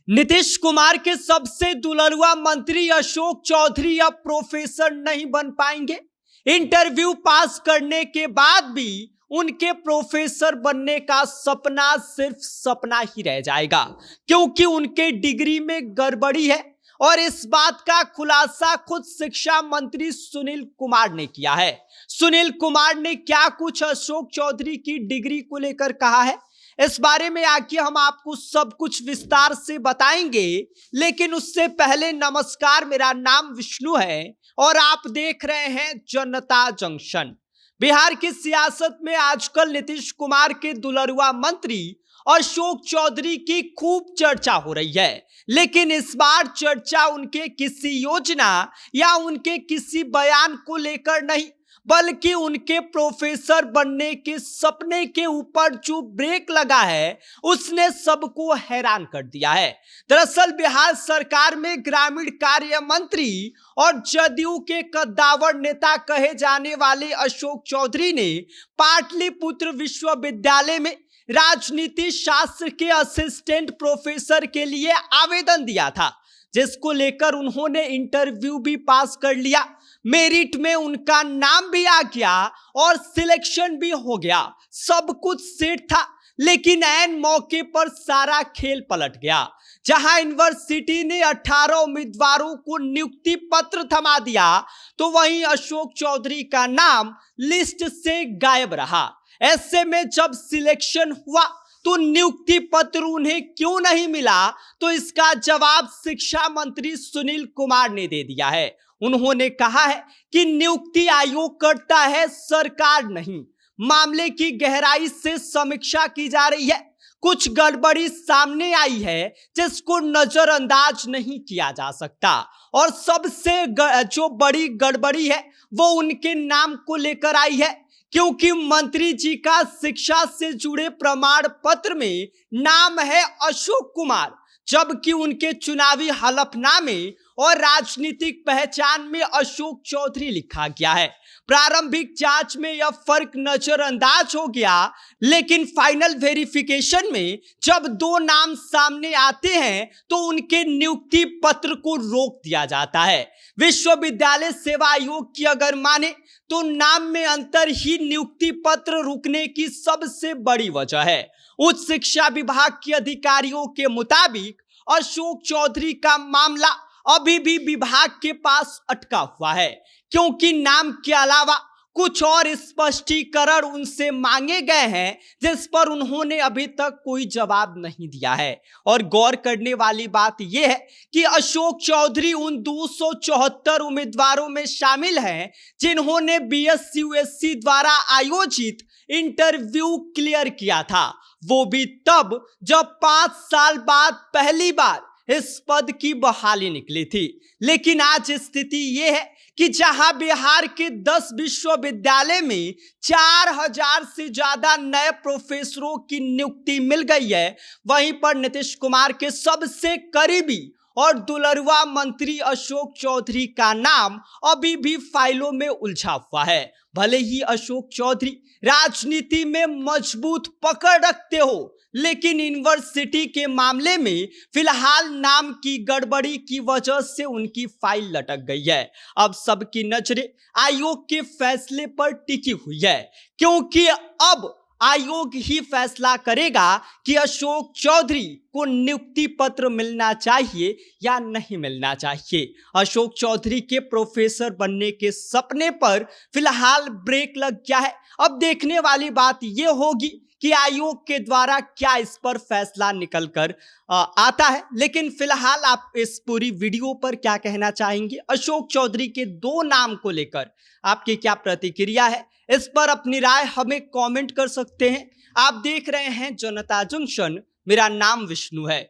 नीतीश कुमार के सबसे दुलरुआ मंत्री अशोक चौधरी अब प्रोफेसर नहीं बन पाएंगे। इंटरव्यू पास करने के बाद भी उनके प्रोफेसर बनने का सपना सिर्फ सपना ही रह जाएगा, क्योंकि उनके डिग्री में गड़बड़ी है। और इस बात का खुलासा खुद शिक्षा मंत्री सुनील कुमार ने किया है। सुनील कुमार ने क्या कुछ अशोक चौधरी की डिग्री को लेकर कहा है, इस बारे में आगे हम आपको सब कुछ विस्तार से बताएंगे। लेकिन उससे पहले नमस्कार, मेरा नाम विष्णु है और आप देख रहे हैं जनता जंक्शन। बिहार की सियासत में आजकल नीतीश कुमार के दुलरुआ मंत्री अशोक चौधरी की खूब चर्चा हो रही है। लेकिन इस बार चर्चा उनके किसी योजना या उनके किसी बयान को लेकर नहीं, बल्कि उनके प्रोफेसर बनने के सपने के ऊपर जो ब्रेक लगा है उसने सबको हैरान कर दिया है। दरअसल बिहार सरकार में ग्रामीण कार्य मंत्री और जदयू के कद्दावर नेता कहे जाने वाले अशोक चौधरी ने पाटलिपुत्र विश्वविद्यालय में राजनीति शास्त्र के असिस्टेंट प्रोफेसर के लिए आवेदन दिया था, जिसको लेकर उन्होंने इंटरव्यू भी पास कर लिया। मेरिट में उनका नाम भी आ गया और सिलेक्शन भी हो गया, सब कुछ सेट था। लेकिन ऐन मौके पर सारा खेल पलट गया, जहां यूनिवर्सिटी ने 18 उम्मीदवारों को नियुक्ति पत्र थमा दिया, तो वहीं अशोक चौधरी का नाम लिस्ट से गायब रहा। ऐसे में जब सिलेक्शन हुआ तो नियुक्ति पत्र उन्हें क्यों नहीं मिला, तो इसका जवाब शिक्षा मंत्री सुनील कुमार ने दे दिया है। उन्होंने कहा है कि नियुक्ति आयोग करता है, सरकार नहीं। मामले की गहराई से समीक्षा की जा रही है। कुछ गड़बड़ी सामने आई है जिसको नजरअंदाज नहीं किया जा सकता, और सबसे जो बड़ी गड़बड़ी है वो उनके नाम को लेकर आई है, क्योंकि मंत्री जी का शिक्षा से जुड़े प्रमाण पत्र में नाम है अशोक कुमार, जबकि उनके चुनावी हलफनामे और राजनीतिक पहचान में अशोक चौधरी लिखा गया है। प्रारंभिक जांच में यह फर्क नजरअंदाज हो गया, लेकिन फाइनल वेरिफिकेशन में जब दो नाम सामने आते हैं तो उनके नियुक्ति पत्र को रोक दिया जाता है। विश्वविद्यालय सेवा आयोग की अगर माने तो नाम में अंतर ही नियुक्ति पत्र रुकने की सबसे बड़ी वजह है। उच्च शिक्षा विभाग के अधिकारियों के मुताबिक अशोक चौधरी का मामला अभी भी विभाग के पास अटका हुआ है, क्योंकि नाम के अलावा कुछ और स्पष्टीकरण उनसे मांगे गए हैं, जिस पर उन्होंने अभी तक कोई जवाब नहीं दिया है। और गौर करने वाली बात यह है कि अशोक चौधरी उन 274 उम्मीदवारों में शामिल हैं जिन्होंने बीएसयूएससी द्वारा आयोजित इंटरव्यू क्लियर किया था, वो भी तब जब 5 साल बाद पहली बार इस पद की बहाली निकली थी। लेकिन आज स्थिति यह है कि जहां बिहार के 10 विश्वविद्यालय में 4000 से ज्यादा नए प्रोफेसरों की नियुक्ति मिल गई है, वहीं पर नीतीश कुमार के सबसे करीबी और दुलरुआ मंत्री अशोक चौधरी का नाम अभी भी फाइलों में उलझा हुआ है। भले ही अशोक चौधरी राजनीति में मजबूत पकड़ रखते हो, लेकिन यूनिवर्सिटी के मामले में फिलहाल नाम की गड़बड़ी की वजह से उनकी फाइल लटक गई है। अब सबकी नजरें आयोग के फैसले पर टिकी हुई है, क्योंकि अब आयोग ही फैसला करेगा कि अशोक चौधरी को नियुक्ति पत्र मिलना चाहिए या नहीं मिलना चाहिए। अशोक चौधरी के प्रोफेसर बनने के सपने पर फिलहाल ब्रेक लग गया है। अब देखने वाली बात यह होगी कि आयोग के द्वारा क्या इस पर फैसला निकलकर आता है। लेकिन फिलहाल आप इस पूरी वीडियो पर क्या कहना चाहेंगे, अशोक चौधरी के 2 नाम को लेकर आपकी क्या प्रतिक्रिया है, इस पर अपनी राय हमें कमेंट कर सकते हैं। आप देख रहे हैं जनता जंक्शन, मेरा नाम विष्णु है।